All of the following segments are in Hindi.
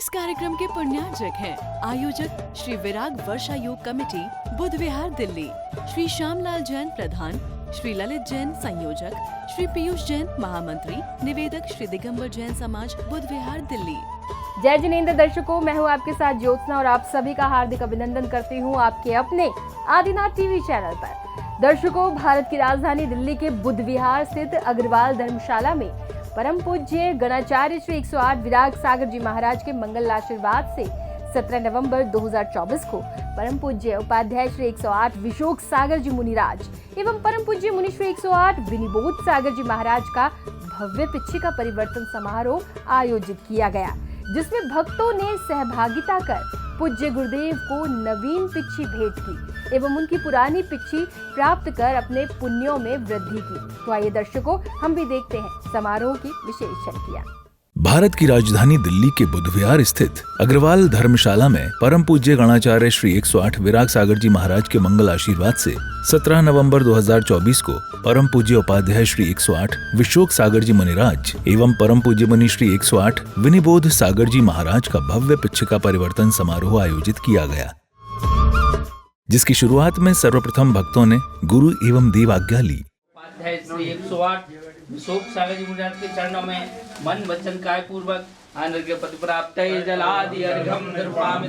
कार्यक्रम के पुण्यार्जक हैं आयोजक श्री विराग वर्षा योग कमेटी, बुध विहार, दिल्ली, श्री श्यामलाल जैन प्रधान, श्री ललित जैन संयोजक, श्री पीयूष जैन महामंत्री, निवेदक श्री दिगंबर जैन समाज, बुध विहार, दिल्ली। जय जिनेंद्र दर्शकों, मैं हूं आपके साथ ज्योत्सना और आप सभी का हार्दिक अभिनंदन करती हूं आपके अपने आदिनाथ टीवी चैनल पर। दर्शकों, भारत की राजधानी दिल्ली के बुध विहार स्थित अग्रवाल धर्मशाला में परम पूज्य गणाचार्य श्री 108 विराग सागर जी महाराज के मंगल आशीर्वाद से 17 नवंबर 2024 को परम पूज्य उपाध्याय श्री 108 विशोक सागर जी मुनिराज एवं परम पूज्य मुनि श्री 108 विनिबोध सागर जी महाराज का भव्य पिच्छिका परिवर्तन समारोह आयोजित किया गया, जिसमें भक्तों ने सहभागिता कर पूज्य गुरुदेव को नवीन पिच्छी भेंट की एवं उनकी पुरानी पिच्छी प्राप्त कर अपने पुण्यों में वृद्धि की। तो आइए दर्शकों, हम भी देखते हैं समारोह की विशेष झलकियां। भारत की राजधानी दिल्ली के बुध विहार स्थित अग्रवाल धर्मशाला में परम पूज्य गणाचार्य श्री 108 विराग सागर जी महाराज के मंगल आशीर्वाद से 17 नवंबर 2024 को परम पूज्य उपाध्याय श्री 108 विशोक सागर जी मुनिराज एवं परम पूज्य मुनि श्री 108 विनिबोध सागर जी महाराज का भव्य पिच्छिका परिवर्तन समारोह आयोजित किया गया, जिसकी शुरुआत में सर्वप्रथम भक्तों ने गुरु एवं देव आज्ञा ली। उपाध्याय श्री 108 विशोक सागर जी महाराज के चरणों में मन वचन काय पूर्वक आनर्घ्य पद प्राप्त जलादि अर्घ्यम दर्पयामि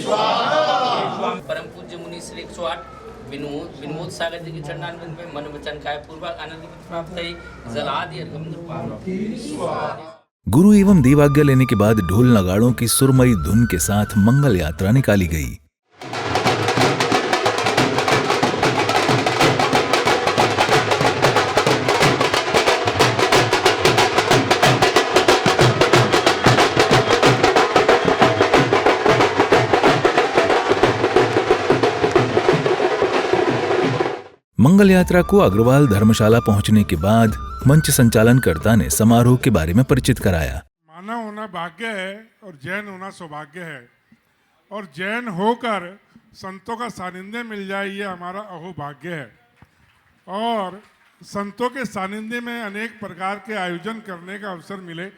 स्वाहा। परम पूज्य मुनि श्री 108 विनोद सागर जी के चरणारविंद में मन वचन काय पूर्वक आनर्घ्य पद प्राप्त जलादि अर्घ्यम दर्पयामि स्वाहा। गुरु एवं देव आज्ञा लेने के बाद ढोल नगाड़ों की सुरमई धुन के साथ मंगल यात्रा निकाली गई। मंगल यात्रा को अग्रवाल धर्मशाला पहुंचने के बाद मंच संचालनकर्ता ने समारोह के बारे में परिचित कराया। मानव होना भाग्य है और जैन होना सौभाग्य है, और जैन होकर संतों का सानिध्य मिल जाए ये हमारा अहोभाग्य है। और संतों के सानिध्य में अनेक प्रकार के आयोजन करने का अवसर मिले,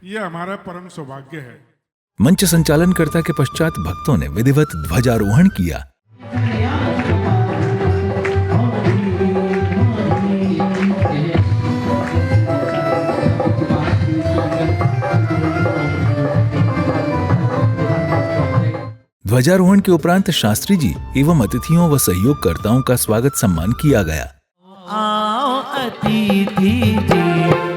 ये हमारा परम सौभाग्य है। मंच संचालनकर्ता के पश्चात भक्तों ने विधिवत ध्वजारोहण किया। ध्वजारोहण के उपरांत शास्त्री जी एवं अतिथियों व सहयोगकर्ताओं का स्वागत सम्मान किया गया। आओ अतिथि जी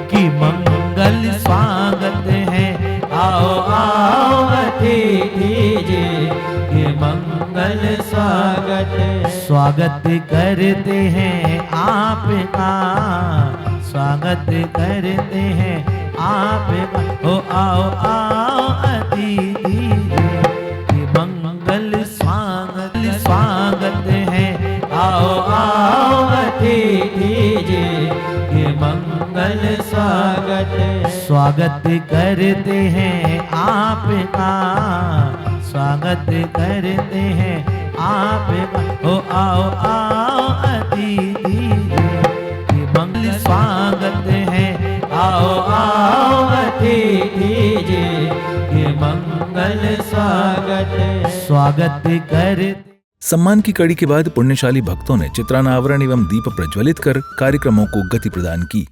की मंगल स्वागत है, आओ आओ अतिथि जी की मंगल स्वागत है। स्वागत करते हैं आपका, स्वागत करते हैं आपका। ओ आओ आओ अतिथि स्वागत है, आओ आओ अतिथि जी ये मंगल स्वागत है। स्वागत करते हैं आपका, स्वागत करते हैं आपका। ओ आओ आओ अतिथि जी ये मंगल स्वागत है, आओ आओ अतिथि जी ये मंगल स्वागत है। स्वागत कर सम्मान की कड़ी के बाद पुण्यशाली भक्तों ने चित्रानावरण एवं दीप प्रज्वलित कर कार्यक्रमों को गति प्रदान की।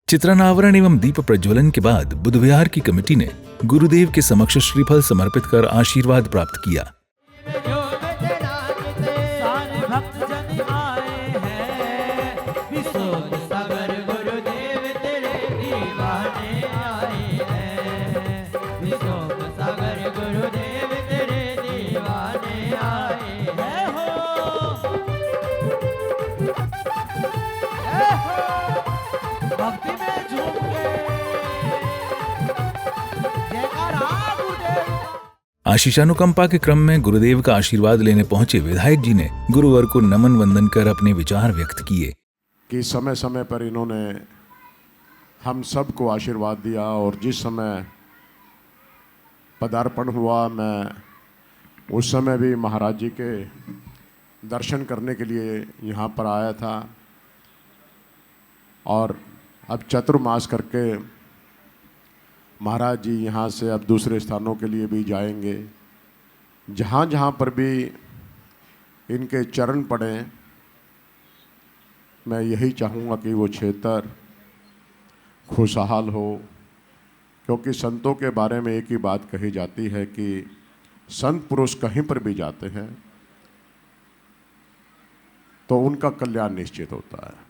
चित्रानावरण एवं दीप प्रज्वलन के बाद बुध विहार की कमेटी ने गुरुदेव के समक्ष श्रीफल समर्पित कर आशीर्वाद प्राप्त किया। आशीषानुकंपा के क्रम में गुरुदेव का आशीर्वाद लेने पहुंचे विधायक जी ने गुरुवर को नमन वंदन कर अपने विचार व्यक्त किए कि समय समय पर इन्होंने हम सबको आशीर्वाद दिया और जिस समय पदार्पण हुआ मैं उस समय भी महाराज जी के दर्शन करने के लिए यहाँ पर आया था और अब चतुर्मास करके महाराज जी यहाँ से अब दूसरे स्थानों के लिए भी जाएंगे। जहाँ जहाँ पर भी इनके चरण पड़े मैं यही चाहूँगा कि वो क्षेत्र खुशहाल हो, क्योंकि संतों के बारे में एक ही बात कही जाती है कि संत पुरुष कहीं पर भी जाते हैं तो उनका कल्याण निश्चित होता है।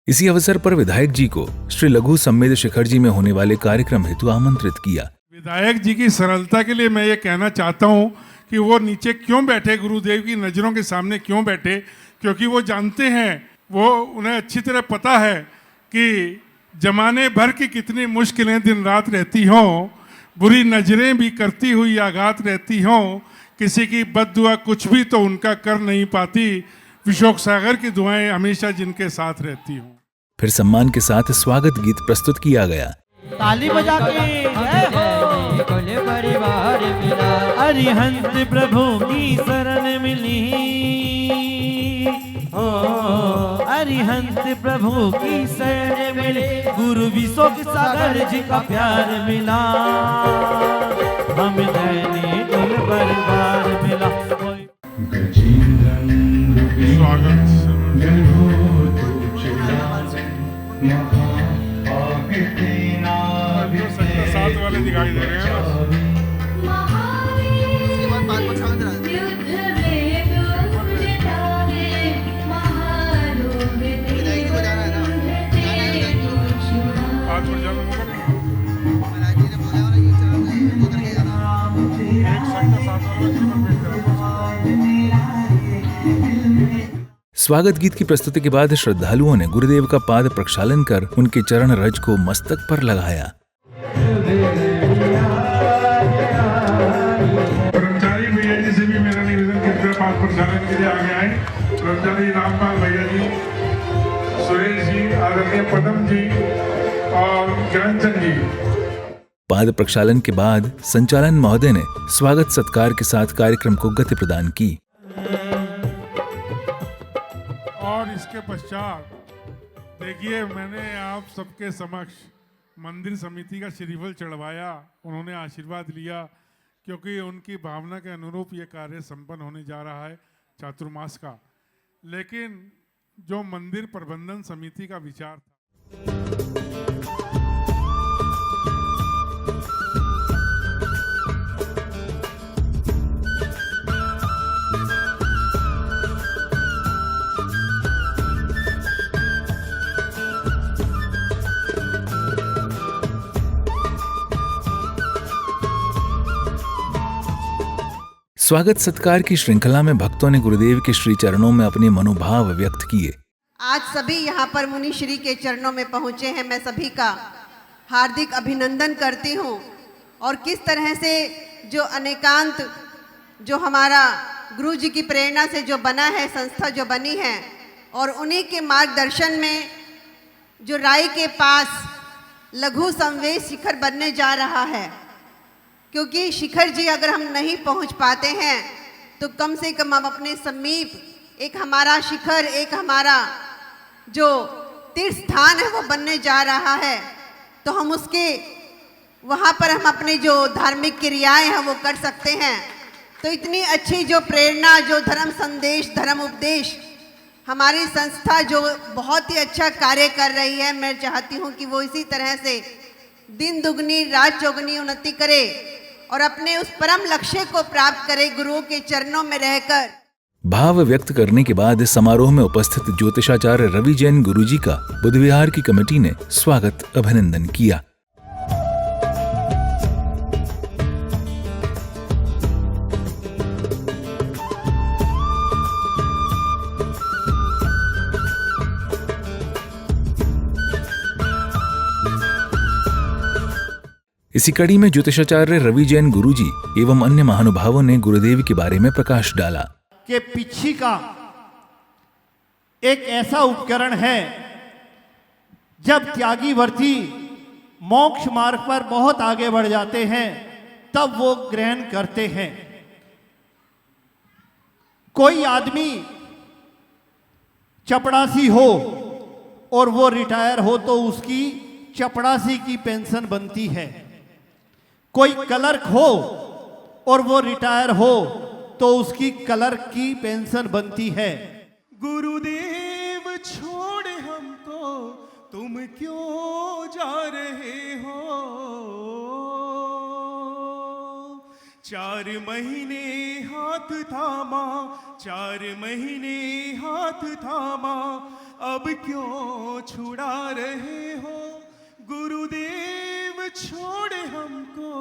इसी अवसर पर विधायक जी को श्री लघु सम्मेद शिखर जी में होने वाले कार्यक्रम हेतु आमंत्रित किया। विधायक जी की सरलता के लिए मैं ये कहना चाहता हूँ कि वो नीचे क्यों बैठे, गुरुदेव की नज़रों के सामने क्यों बैठे, क्योंकि वो जानते हैं, वो उन्हें अच्छी तरह पता है कि जमाने भर की कितनी मुश्किलें दिन रात रहती हों, बुरी नज़रें भी करती हुई आघात रहती हों, किसी की बद्दुआ कुछ भी तो उनका कर नहीं पाती, विशोक सागर की दुआएं हमेशा जिनके साथ रहती हों। फिर सम्मान के साथ स्वागत गीत प्रस्तुत किया गया। ताली बजा के जय हो कुल परिवार मिला, अरिहंत प्रभु की शरण मिली, ओ अरिहंत प्रभु की शरण मिली, गुरु विशोक सागर जी का प्यार मिला, हम दैनी कुल परिवार मिला। स्वागत साथ वाले दिखाई दे रहे हैं। आज पर जाना होगा स्वागत गीत की प्रस्तुति के बाद श्रद्धालुओं ने गुरुदेव का पाद प्रक्षालन कर उनके चरण रज को मस्तक पर लगाया। कर्मचारी भैया जी से भी मेरा निवेदन कृपया पाद प्रक्षालन के लिए आगे आए। कर्मचारी रामपाल भैया जी, सुरेश जी, आदरणीय पदम जी और ज्ञानचंद जी। पाद प्रक्षालन के बाद संचालन महोदय ने स्वागत सत्कार के साथ कार्यक्रम को गति प्रदान की और इसके पश्चात देखिए, मैंने आप सबके समक्ष मंदिर समिति का श्रीफल चढ़वाया, उन्होंने आशीर्वाद लिया, क्योंकि उनकी भावना के अनुरूप ये कार्य संपन्न होने जा रहा है चातुर्मास का। लेकिन जो मंदिर प्रबंधन समिति का विचार था, स्वागत सत्कार की श्रृंखला में भक्तों ने गुरुदेव के श्री चरणों में अपने मनोभाव व्यक्त किए। आज सभी यहाँ पर मुनि श्री के चरणों में पहुँचे हैं, मैं सभी का हार्दिक अभिनंदन करती हूँ। और किस तरह से जो अनेकांत जो हमारा गुरु जी की प्रेरणा से जो बना है, संस्था जो बनी है, और उन्हीं के मार्गदर्शन में जो राय के पास लघु संवेद शिखर बनने जा रहा है, क्योंकि शिखर जी अगर हम नहीं पहुंच पाते हैं तो कम से कम हम अपने समीप एक हमारा शिखर, एक हमारा जो तीर्थ स्थान है वो बनने जा रहा है, तो हम उसके वहाँ पर हम अपने जो धार्मिक क्रियाएं हैं वो कर सकते हैं। तो इतनी अच्छी जो प्रेरणा, जो धर्म संदेश, धर्म उपदेश हमारी संस्था जो बहुत ही अच्छा कार्य कर रही है, मैं चाहती हूँ कि वो इसी तरह से दिन दुगनी रात चौगुनी उन्नति करे और अपने उस परम लक्ष्य को प्राप्त करे गुरुओं के चरणों में रहकर। भाव व्यक्त करने के बाद समारोह में उपस्थित ज्योतिषाचार्य रवि जैन गुरुजी का बुद्ध विहार की कमेटी ने स्वागत अभिनंदन किया। इसी कड़ी में ज्योतिषाचार्य रवि जैन गुरुजी एवं अन्य महानुभावों ने गुरुदेव के बारे में प्रकाश डाला कि पिच्छिका एक ऐसा उपकरण है, जब त्यागी वर्ती मोक्ष मार्ग पर बहुत आगे बढ़ जाते हैं तब वो ग्रहण करते हैं। कोई आदमी चपड़ासी हो और वो रिटायर हो तो उसकी चपड़ासी की पेंशन बनती है। कोई क्लर्क हो और वो रिटायर हो तो उसकी क्लर्क की पेंशन बनती है। गुरुदेव छोड़ हमको तुम क्यों जा रहे हो, 4 महीने हाथ थामा, 4 महीने हाथ थामा, अब क्यों छुड़ा रहे हो, गुरुदेव छोड़ हमको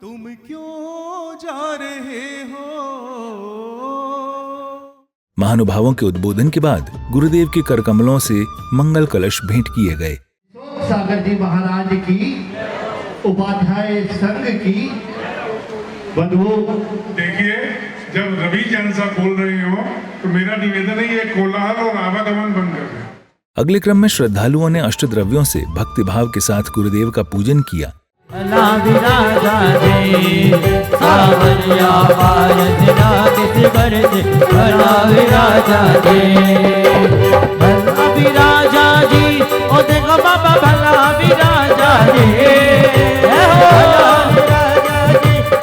तुम क्यों जा रहे हो। महानुभावों के उद्बोधन के बाद गुरुदेव के करकमलों से मंगल कलश भेंट किए गए। सागर जी महाराज की, उपाध्याय संघ की बंधुओं, देखिए जब रवि जैन साहब बोल रहे हो तो मेरा निवेदन है ये कोलाहल और आवागमन बंद कर दें। अगले क्रम में श्रद्धालुओं ने अष्टद्रव्यों से भक्तिभाव के साथ गुरुदेव का पूजन किया।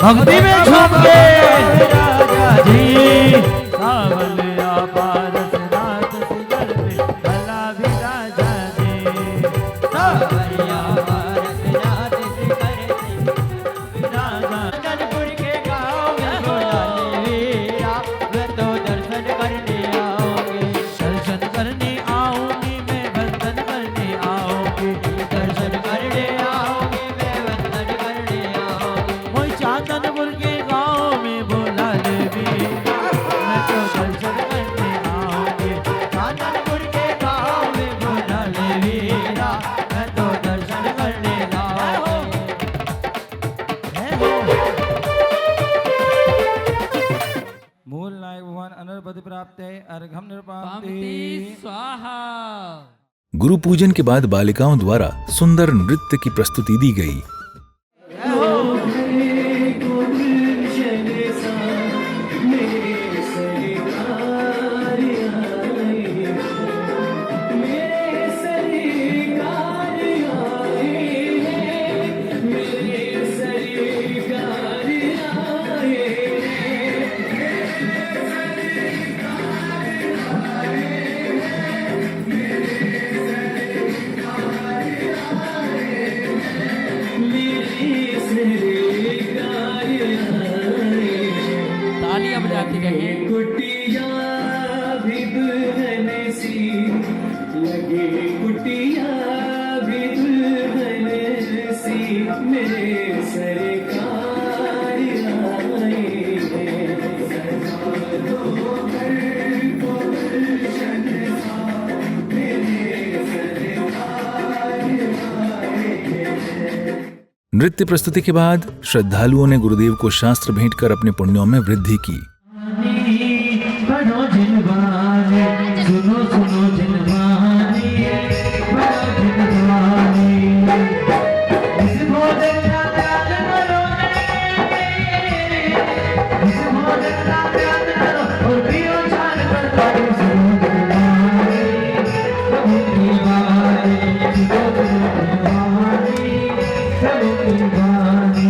भक्ति में झूम के राजा जी, सावलिया पारस नाथ सिगर में भला भी राजा जी, सावलिया पारस नाथ सिगर में राजा। जनपुर के गाँव में बोलाने वीरा, वे तो दर्शन करने आओगे, दर्शन करने आऊंगी मैं, वंदन करने आओगे, दर्शन करने आओगे मैं, वंदन करने आओगे। मोई चांदनपुर के गाँव में बोला ले वीरा, मैं तो दर्शन करने आऊंगी, चांदनपुर के गाँव में बोला ले वीरा, मैं तो दर्शन करने आऊंगी। मूल नायक भगवान अनर्पति प्राप्त है, अर्घम निर्पामति स्वाहा। गुरु पूजन के बाद बालिकाओं द्वारा सुंदर नृत्य की प्रस्तुति दी गई। तालियां बजाते रहिए। कुटिया भी दुल्हन सी लगे, कुटिया भी दुल्हन सी, मेरे सरकार आए हैं। नृत्य प्रस्तुति के बाद श्रद्धालुओं ने गुरुदेव को शास्त्र भेंट कर अपने पुण्यों में वृद्धि की। बनो जिनवानी, सुनो सुनो जिनवानी, बनो जिनवानी, इस भोजन का त्याग करो, इस भोजन का त्याग करो और पियो जान कर पाओ, सुनो जिनवानी, प्रभु की वाणी, सुनो जिनवानी, प्रभु की वाणी।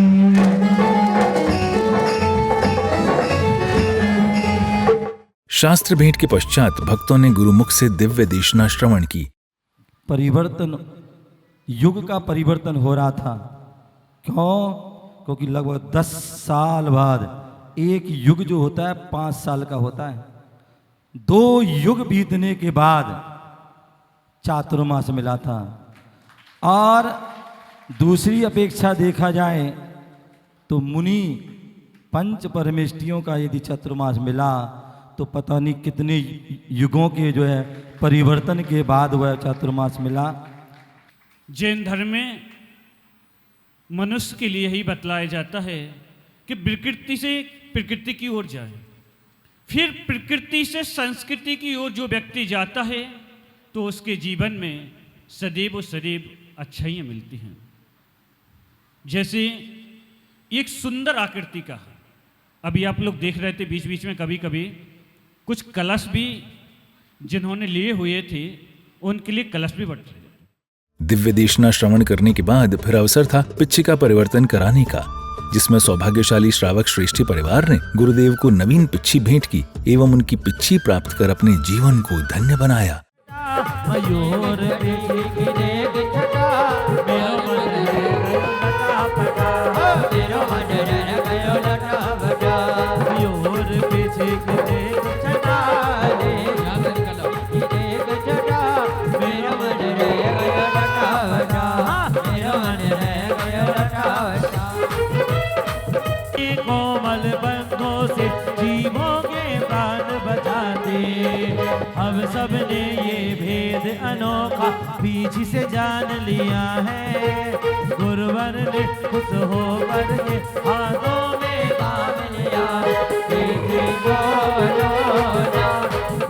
शास्त्र भेंट के पश्चात भक्तों ने गुरुमुख से दिव्य देशना श्रवण की। परिवर्तन, युग का परिवर्तन हो रहा था। क्यों? क्योंकि लगभग 10 साल बाद एक युग जो होता है 5 साल का होता है। 2 युग बीतने के बाद चातुर्मास मिला था। और दूसरी अपेक्षा देखा जाए तो मुनि पंच परमेष्टियों का यदि चातुर्मास मिला तो पता नहीं कितने युगों के जो है परिवर्तन के बाद वह चातुर्मास मिला। जैन धर्म में मनुष्य के लिए यही बतलाया जाता है कि प्रकृति से प्रकृति की ओर जाए, फिर प्रकृति से संस्कृति की ओर जो व्यक्ति जाता है तो उसके जीवन में सदैव और सदैव अच्छाइयाँ मिलती हैं। जैसे एक सुंदर आकृति का, अभी आप लोग देख रहे थे बीच बीच में कभी कभी कुछ कलश भी जिन्होंने लिए हुए थे उनके लिए कलश भी बढ़ रहे। दिव्य देशना श्रवण करने के बाद फिर अवसर था पिच्छिका परिवर्तन कराने का, जिसमें सौभाग्यशाली श्रावक श्रेष्ठी परिवार ने गुरुदेव को नवीन पिच्छी भेंट की एवं उनकी पिच्छी प्राप्त कर अपने जीवन को धन्य बनाया। मयूर कोमल बंधों से जीवों के प्राण बचाते, हम सब ने ये भेद अनोखा बीच से जान लिया है। गुरुवर ने खुश होकर के हाथों में काम लिया। दीदी बोलो ना,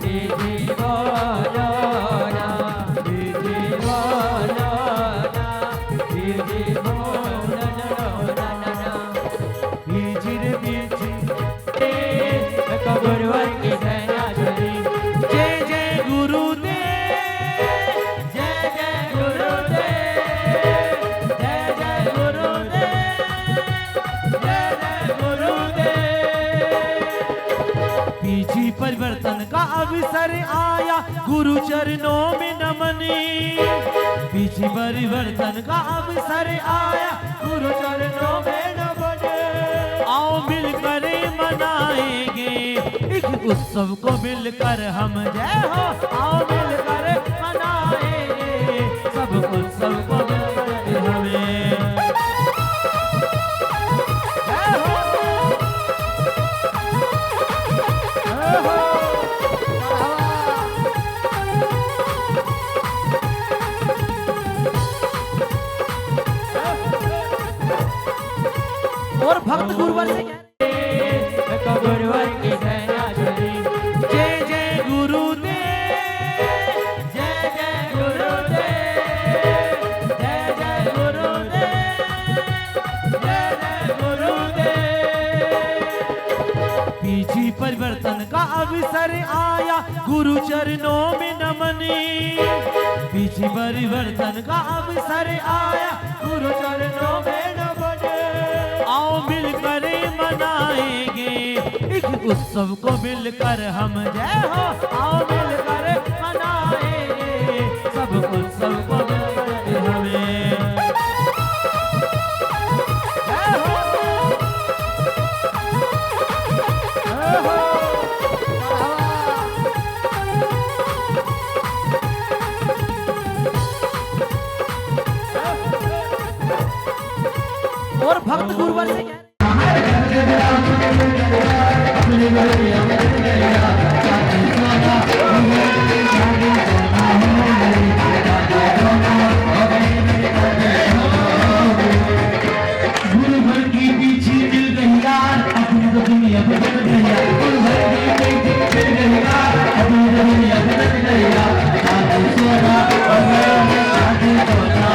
दीदी बोलो ना, दीदी बोलो ना, दीदी बोलो ना। बीचिर बीची गुरुवर की सेना चली। जय जय गुरुदेव, जय जय गुरुदेव, जय जय गुरुदेव, जय जय गुरुदेव। बीची परिवर्तन का अवसर आया, गुरु चरणों में नमनी। बीची परिवर्तन का अवसर आया, गुरु चरणों में नमनी। आओ मिलकर मनाएंगे एक उत्सव को, मिलकर हम जय हो। आओ मिलकर मनाएंगे सब उत्सव को, मिलकर हमें जय हो, जय हो। और भक्त गुरुवर से गुरुवर की सेना चली। जय जय गुरुदेव, जय जय गुरुदेव, जय जय गुरुदेव, जय जय गुरुदेव। बीची परिवर्तन का अवसर आया, गुरु चरणों में नमनी। बीची परिवर्तन का अवसर आया, गुरु चरणों में नमनी। आओ मिलकर मनाएंगे एक उत्सव को, मिलकर हम जय हो। आओ मिलकर मनाएंगे सब उत्सव को, मिलकर हमें जय हो, जय हो। और भक्त गुरुवर से गुरुवर की पीछे मिल गई यार, अपनी तो दुनिया बदल गई यार। गुरुवर की पीछे मिल गई यार, अपनी तो दुनिया बदल गई यार। शादी सोना और शादी सोना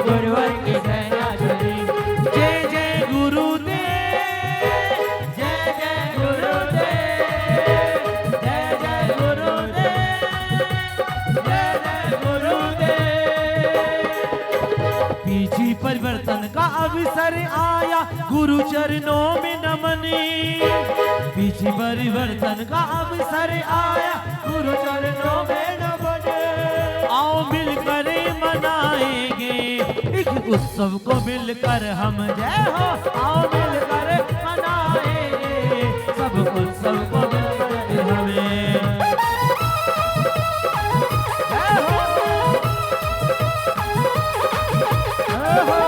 गुरुवर की सेना चली। जय जय गुरुदेव, जय जय गुरुदेव, जय जय गुरुदेव, जय जय गुरुदेव। बीची परिवर्तन का अवसर आया, गुरु चरणों में नमनी। बीची परिवर्तन का अवसर आया, गुरु चरणों में नमनी। आओ मिलकर मनाएंगे एक उत्सव को, मिलकर हम जय हो। आओ मिलकर मनाएंगे सब उत्सव को, मिलकर हमें जय हो, जय हो।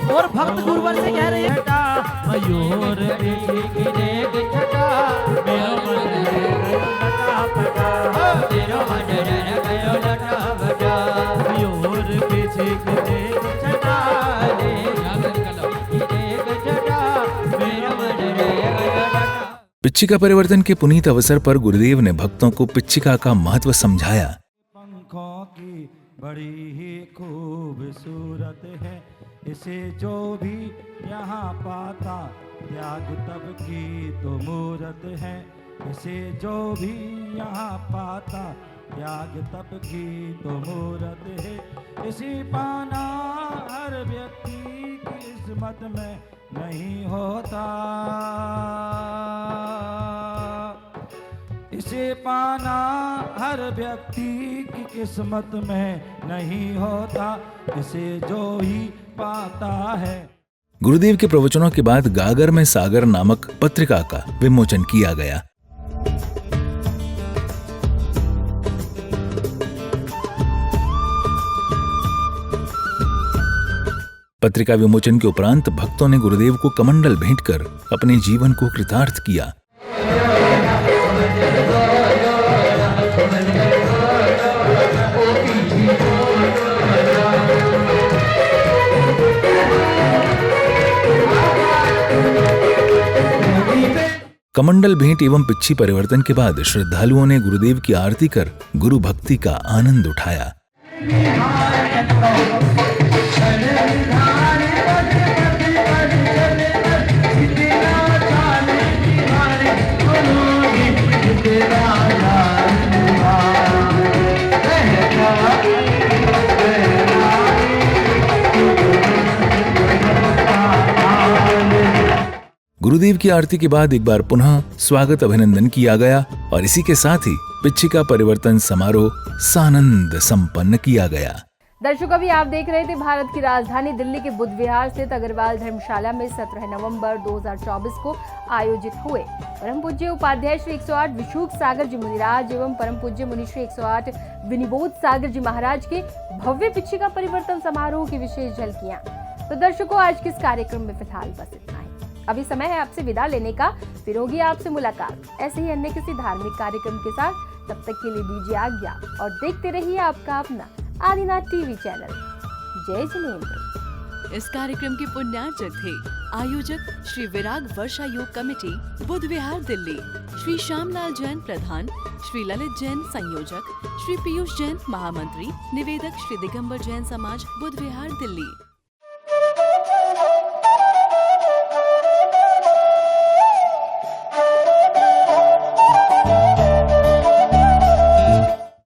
और भक्त गुरुवर से कह रहे हैं छटा मयूर पीछे की देख छटा मेरो मन रे लटा फटा मेरो मन रे गयो लटा फटा मयूर पीछे की देख छटा रे की देख छटा मेरो मन रे गयो लटा। पिच्छिका परिवर्तन के पुनीत अवसर पर गुरुदेव ने भक्तों को पिच्छिका का महत्व समझाया। पंखों की बड़ी ही खूबसूरत है, इसे जो भी यहाँ पाता त्याग तब की तो मूरत है, इसे जो भी यहाँ पाता त्याग तब की तो मूरत है। इसी पाना हर व्यक्ति की किस्मत में नहीं होता, इसे पाना हर व्यक्ति की किस्मत में नहीं होता, इसे जो ही पाता है। गुरुदेव के प्रवचनों के बाद गागर में सागर नामक पत्रिका का विमोचन किया गया। पत्रिका विमोचन के उपरांत भक्तों ने गुरुदेव को कमंडल भेंट कर अपने जीवन को कृतार्थ किया। कमंडल भेंट एवं पिच्छी परिवर्तन के बाद श्रद्धालुओं ने गुरुदेव की आरती कर गुरु भक्ति का आनंद उठाया। गुरुदेव की आरती के बाद एक बार पुनः स्वागत अभिनंदन किया गया और इसी के साथ ही पिच्छिका परिवर्तन समारोह सानंद संपन्न किया गया। दर्शकों, अभी आप देख रहे थे भारत की राजधानी दिल्ली के बुद्ध विहार स्थित अग्रवाल धर्मशाला में 17 नवंबर 2024 को आयोजित हुए परम पूज्य उपाध्याय श्री 108 विशुख सागर जी मुनिराज एवं परम पूज्य मुनि श्री 108 विनिबोध सागर जी महाराज के भव्य पिच्छिका परिवर्तन समारोह की विशेष झलकियां। तो दर्शकों, आज के इस कार्यक्रम में फिलहाल बस इतना ही। अभी समय है आपसे विदा लेने का, फिर होगी आपसे मुलाकात ऐसे ही अन्य किसी धार्मिक कार्यक्रम के साथ। तब तक के लिए दीजिए आज्ञा और देखते रहिए आपका अपना आदिनाथ टीवी चैनल। जय जिनेंद्र। इस कार्यक्रम के पुण्यार्चक थे आयोजक श्री विराग वर्षा योग कमेटी बुद्ध विहार दिल्ली, श्री श्यामलाल जैन प्रधान, श्री ललित जैन संयोजक, श्री पीयूष जैन महामंत्री, निवेदक श्री दिगंबर जैन समाज बुद्ध विहार दिल्ली।